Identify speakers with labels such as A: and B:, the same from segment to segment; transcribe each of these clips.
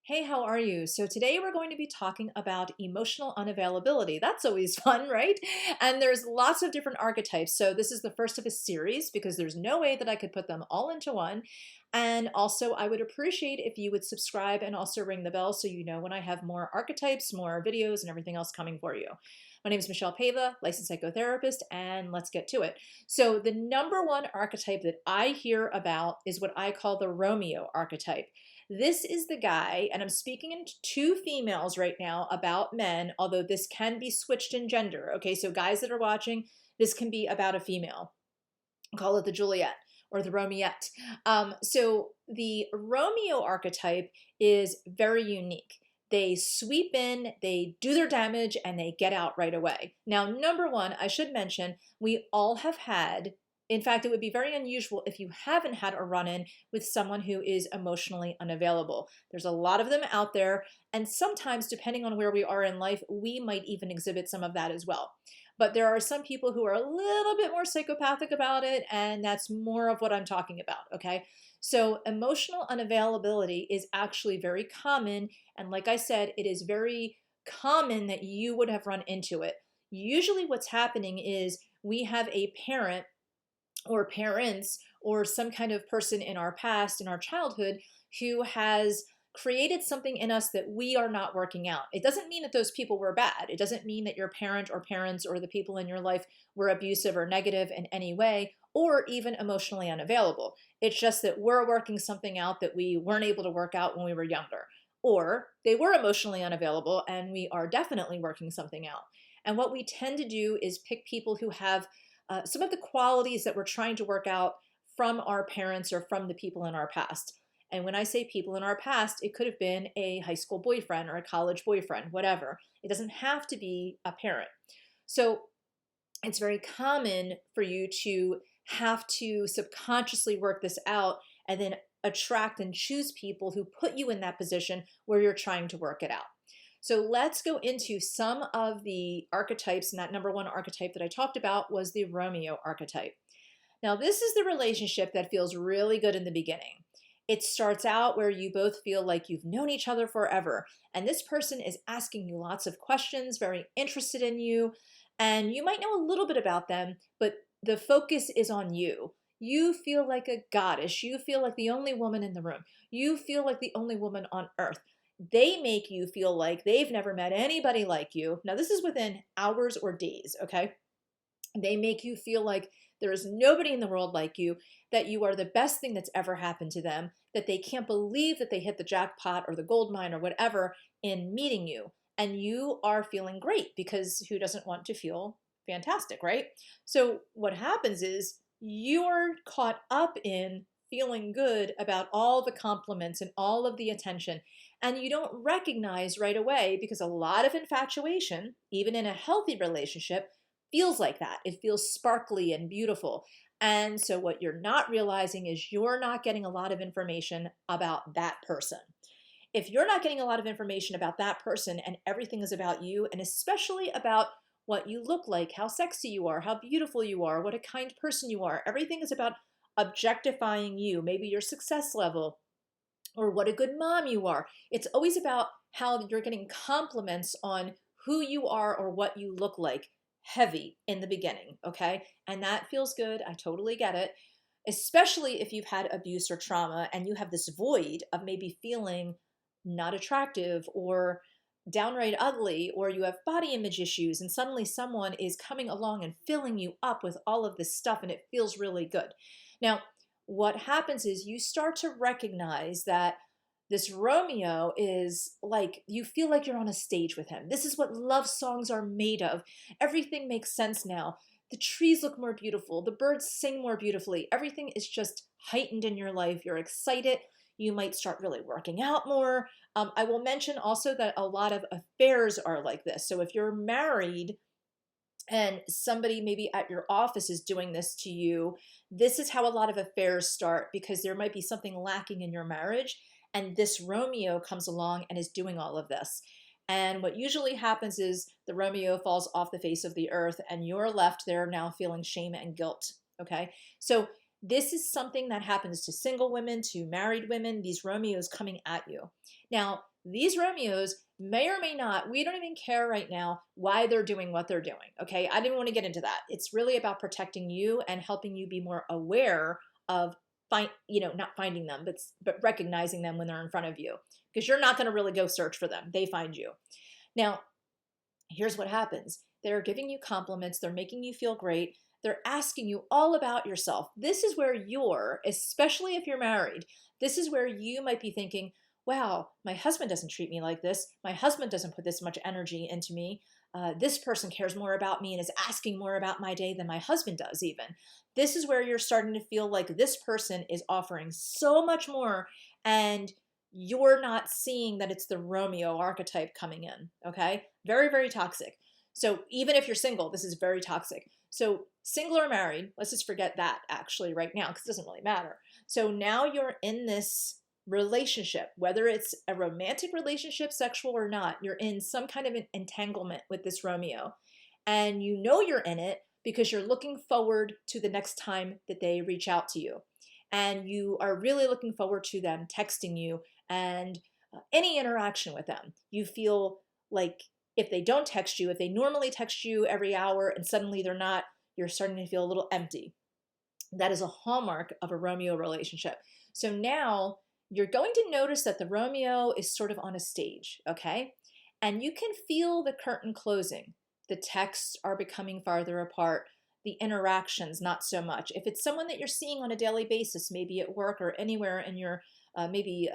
A: Hey, how are you? So today we're going to be talking about emotional unavailability. That's always fun, right? And there's lots of different archetypes. So this is the first of a series because there's no way that I could put them all into one. And also, I would appreciate if you would subscribe and also ring the bell so you know when I have more archetypes, more videos, and everything else coming for you. My name is Michele Paiva, licensed psychotherapist, and let's get to it. So the number one archetype that I hear about is what I call the Romeo archetype. This is the guy, and I'm speaking to females right now about men, although this can be switched in gender. Okay, so guys that are watching, this can be about a female. Call it the Juliet or the Romeette. So the Romeo archetype is very unique. They sweep in, they do their damage, and they get out right away. Now, number one, I should mention, we all have had, in fact, it would be very unusual if you haven't had a run-in with someone who is emotionally unavailable. There's a lot of them out there, and sometimes, depending on where we are in life, we might even exhibit some of that as well. But there are some people who are a little bit more psychopathic about it, and that's more of what I'm talking about, okay? So emotional unavailability is actually very common, and like I said, it is very common that you would have run into it. Usually what's happening is we have a parent or parents or some kind of person in our past, in our childhood, who has created something in us that we are not working out. It doesn't mean that those people were bad. It doesn't mean that your parent or parents or the people in your life were abusive or negative in any way, or even emotionally unavailable. It's just that we're working something out that we weren't able to work out when we were younger. Or they were emotionally unavailable and we are definitely working something out. And what we tend to do is pick people who have some of the qualities that we're trying to work out from our parents or from the people in our past. And when I say people in our past, it could have been a high school boyfriend or a college boyfriend, whatever. It doesn't have to be a parent. So it's very common for you to have to subconsciously work this out and then attract and choose people who put you in that position where you're trying to work it out. So let's go into some of the archetypes, and that number one archetype that I talked about was the Romeo archetype. Now, this is the relationship that feels really good in the beginning. It starts out where you both feel like you've known each other forever, and this person is asking you lots of questions, very interested in you, and you might know a little bit about them, but the focus is on you. You feel like a goddess. You feel like the only woman in the room. You feel like the only woman on earth. They make you feel like they've never met anybody like you. Now, this is within hours or days, okay? They make you feel like there is nobody in the world like you, that you are the best thing that's ever happened to them, that they can't believe that they hit the jackpot or the gold mine or whatever in meeting you. And you are feeling great because who doesn't want to feel fantastic, right? So what happens is you're caught up in feeling good about all the compliments and all of the attention. And you don't recognize right away because a lot of infatuation, even in a healthy relationship, feels like that. It feels sparkly and beautiful. And so what you're not realizing is you're not getting a lot of information about that person. If you're not getting a lot of information about that person and everything is about you, and especially about what you look like, how sexy you are, how beautiful you are, what a kind person you are, everything is about objectifying you, maybe your success level, or what a good mom you are. It's always about how you're getting compliments on who you are or what you look like, heavy in the beginning, okay? And that feels good. I totally get it. Especially if you've had abuse or trauma and you have this void of maybe feeling not attractive or downright ugly, or you have body image issues and suddenly someone is coming along and filling you up with all of this stuff and it feels really good. Now, what happens is you start to recognize that this Romeo is like, you feel like you're on a stage with him. This is what love songs are made of. Everything makes sense now. The trees look more beautiful. The birds sing more beautifully. Everything is just heightened in your life. You're excited. You might start really working out more. I will mention also that a lot of affairs are like this. So if you're married and somebody maybe at your office is doing this to you, this is how a lot of affairs start because there might be something lacking in your marriage. And this Romeo comes along and is doing all of this. And what usually happens is the Romeo falls off the face of the earth and you're left there now feeling shame and guilt. Okay. So this is something that happens to single women, to married women, these Romeos coming at you. Now, these Romeos may or may not, we don't even care right now why they're doing what they're doing. Okay. I didn't want to get into that. It's really about protecting you and helping you be more aware of not finding them, but recognizing them when they're in front of you, because you're not going to really go search for them. They find you. Now, here's what happens. They're giving you compliments. They're making you feel great. They're asking you all about yourself. This is where especially if you're married, this is where you might be thinking, wow, my husband doesn't treat me like this. My husband doesn't put this much energy into me. This person cares more about me and is asking more about my day than my husband does even. This is where you're starting to feel like this person is offering so much more, and you're not seeing that it's the Romeo archetype coming in, okay? Very, very toxic. So even if you're single, this is very toxic. So single or married, let's just forget that actually right now, because it doesn't really matter. So now you're in this relationship, whether it's a romantic relationship, sexual or not, you're in some kind of an entanglement with this Romeo. And you know you're in it because you're looking forward to the next time that they reach out to you. And you are really looking forward to them texting you and any interaction with them. You feel like if they don't text you, if they normally text you every hour and suddenly they're not, you're starting to feel a little empty. That is a hallmark of a Romeo relationship. So now you're going to notice that the Romeo is sort of on a stage, okay? And you can feel the curtain closing. The texts are becoming farther apart. The interactions, not so much. If it's someone that you're seeing on a daily basis, maybe at work or anywhere in your maybe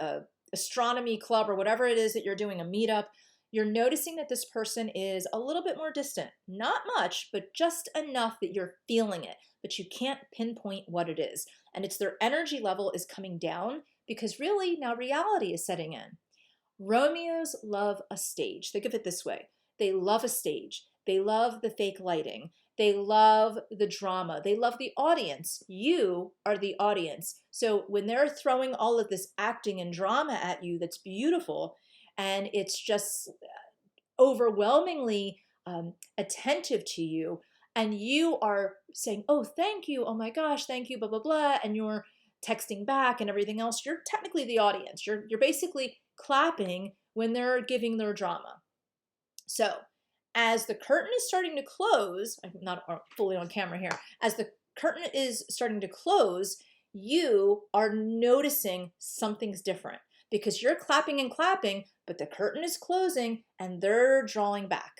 A: astronomy club or whatever it is that you're doing, a meetup, you're noticing that this person is a little bit more distant. Not much, but just enough that you're feeling it, but you can't pinpoint what it is. And it's their energy level is coming down because really now reality is setting in. Romeos love a stage. Think of it this way. They love a stage. They love the fake lighting. They love the drama. They love the audience. You are the audience. So when they're throwing all of this acting and drama at you that's beautiful, and it's just overwhelmingly attentive to you, and you are saying, oh, thank you, oh my gosh, thank you, blah, blah, blah, and you're texting back and everything else, you're technically the audience. You're basically clapping when they're giving their drama. So as the curtain is starting to close, I'm not fully on camera here, as the curtain is starting to close, you are noticing something's different because you're clapping and clapping, but the curtain is closing and they're drawing back.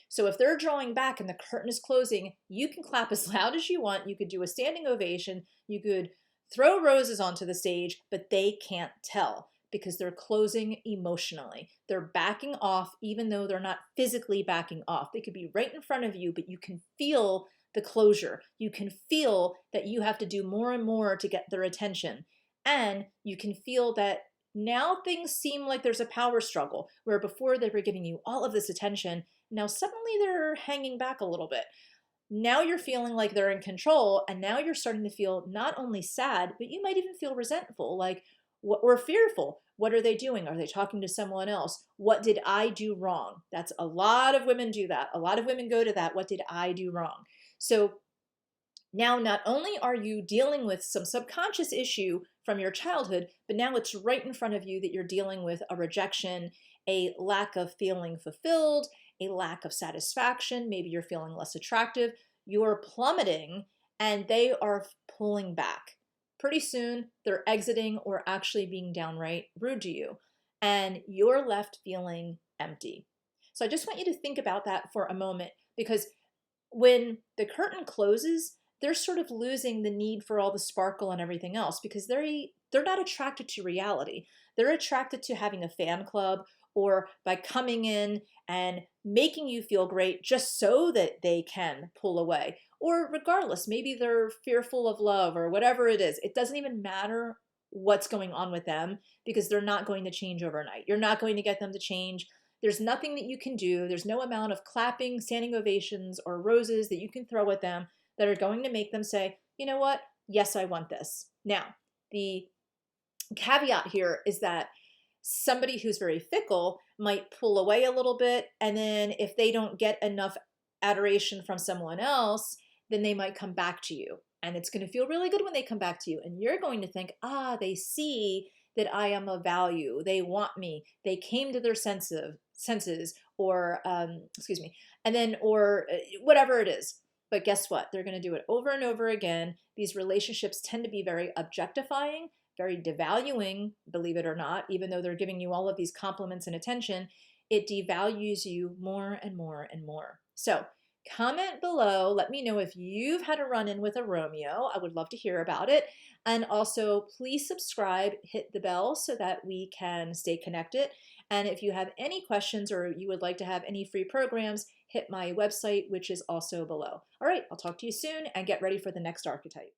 A: So if they're drawing back and the curtain is closing, you can clap as loud as you want. You could do a standing ovation. You could throw roses onto the stage, but they can't tell because they're closing emotionally. They're backing off even though they're not physically backing off. They could be right in front of you, but you can feel the closure. You can feel that you have to do more and more to get their attention. And you can feel that now things seem like there's a power struggle, where before they were giving you all of this attention, now suddenly they're hanging back a little bit. Now you're feeling like they're in control, and now you're starting to feel not only sad, but you might even feel resentful, like, or fearful. What are they doing? Are they talking to someone else? What did I do wrong? That's a lot of women do that. A lot of women go to that. What did I do wrong? So now not only are you dealing with some subconscious issue from your childhood, but now it's right in front of you that you're dealing with a rejection, a lack of feeling fulfilled, a lack of satisfaction. Maybe you're feeling less attractive. You're plummeting and they are pulling back. Pretty soon they're exiting or actually being downright rude to you, and you're left feeling empty. So I just want you to think about that for a moment, because when the curtain closes, they're sort of losing the need for all the sparkle and everything else because they're not attracted to reality. They're attracted to having a fan club or by coming in and making you feel great just so that they can pull away. Or regardless, maybe they're fearful of love or whatever it is. It doesn't even matter what's going on with them because they're not going to change overnight. You're not going to get them to change. There's nothing that you can do. There's no amount of clapping, standing ovations, or roses that you can throw at them that are going to make them say, you know what? Yes, I want this. Now, the caveat here is that somebody who's very fickle might pull away a little bit, and then if they don't get enough adoration from someone else, then they might come back to you. And it's going to feel really good when they come back to you. And you're going to think, they see that I am of value. They want me. They came to their senses, or excuse me, and then or whatever it is. But guess what? They're going to do it over and over again. These relationships tend to be very objectifying, very devaluing, believe it or not, even though they're giving you all of these compliments and attention. It devalues you more and more and more. So comment below. Let me know if you've had a run-in with a Romeo. I would love to hear about it. And also, please subscribe, hit the bell so that we can stay connected. And if you have any questions or you would like to have any free programs, hit my website, which is also below. All right, I'll talk to you soon and get ready for the next archetype.